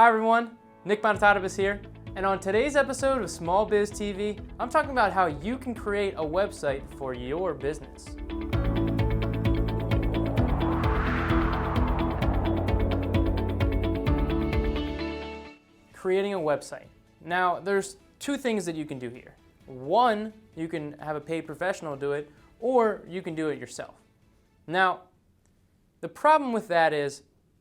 Hi everyone, Nick Montatibus here, and on today's episode of Small Biz TV, I'm talking about how you can create a website for your business. Creating a website. Now, there's two things that you can do here. One, you can have a paid professional do it, or you can do it yourself. Now, the problem with that is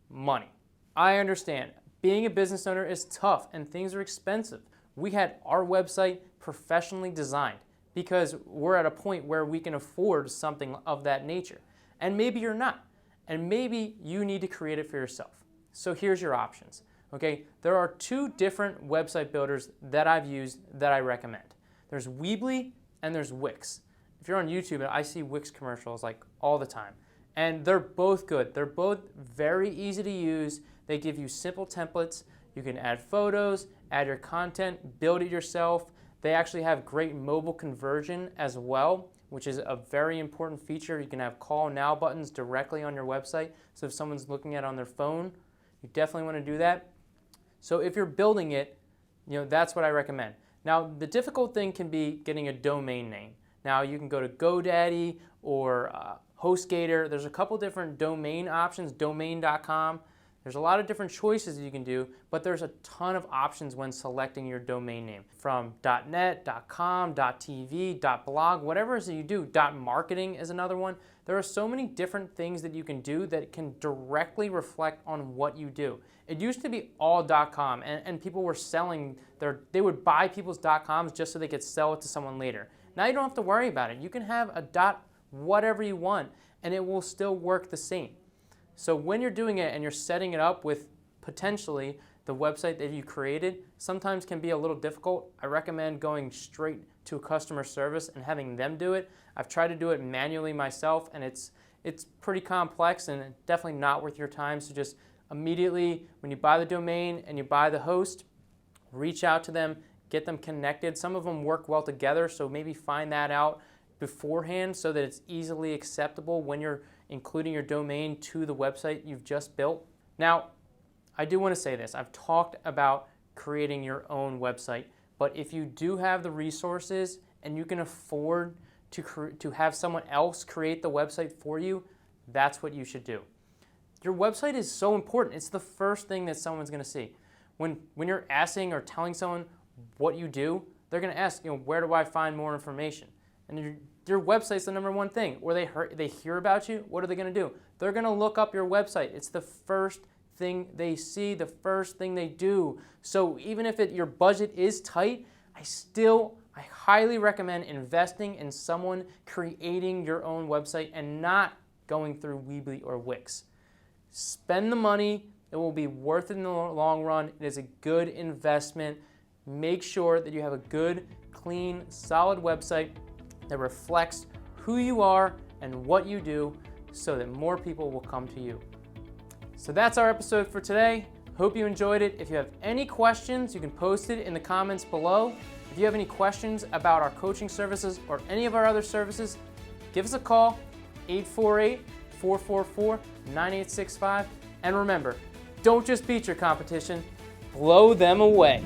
money. I understand. Being a business owner is tough and things are expensive. We had our website professionally designed because we're at a point where we can afford something of that nature. And maybe you're not. And maybe you need to create it for yourself. So here's your options. Okay, there are two different website builders that I've used that I recommend. There's Weebly and there's Wix. If you're on YouTube, I see Wix commercials like all the time. And they're both good. They're both very easy to use. They give you simple templates. You can add photos, add your content, build it yourself. They actually have great mobile conversion as well, which is a very important feature. You can have call now buttons directly on your website. So if someone's looking at it on their phone, you definitely want to do that. So if you're building it, that's what I recommend. Now, the difficult thing can be getting a domain name. Now, you can go to GoDaddy or HostGator. There's a couple different domain options, domain.com. There's a lot of different choices that you can do, but there's a ton of options when selecting your domain name. From .net, .com, .tv, .blog, whatever it is that you do, .marketing is another one. There are so many different things that you can do that can directly reflect on what you do. It used to be all .com, and people were selling they would buy people's .coms just so they could sell it to someone later. Now you don't have to worry about it. You can have a whatever you want, and it will still work the same. So when you're doing it and you're setting it up with potentially the website that you created, sometimes can be a little difficult. I recommend going straight to a customer service and having them do it. I've tried to do it manually myself, and it's pretty complex and definitely not worth your time. So just immediately when you buy the domain and you buy the host, reach out to them, get them connected. Some of them work well together, so maybe find that out beforehand so that it's easily acceptable when you're including your domain to the website you've just built. Now, I do want to say this. I've talked about creating your own website, but if you do have the resources and you can afford to have someone else create the website for you, that's what you should do. Your website is so important. It's the first thing that someone's going to see. When you're asking or telling someone what you do, they're going to ask, where do I find more information? And your website's the number one thing. Or they hear about you, what are they going to do? They're going to look up your website. It's the first thing they see, the first thing they do. So even if your budget is tight, I highly recommend investing in someone creating your own website and not going through Weebly or Wix. Spend the money. It will be worth it in the long run. It is a good investment. Make sure that you have a good, clean, solid website that reflects who you are and what you do so that more people will come to you. So that's our episode for today. Hope you enjoyed it. If you have any questions, you can post it in the comments below. If you have any questions about our coaching services or any of our other services, give us a call, 848-444-9865. And remember, don't just beat your competition, blow them away.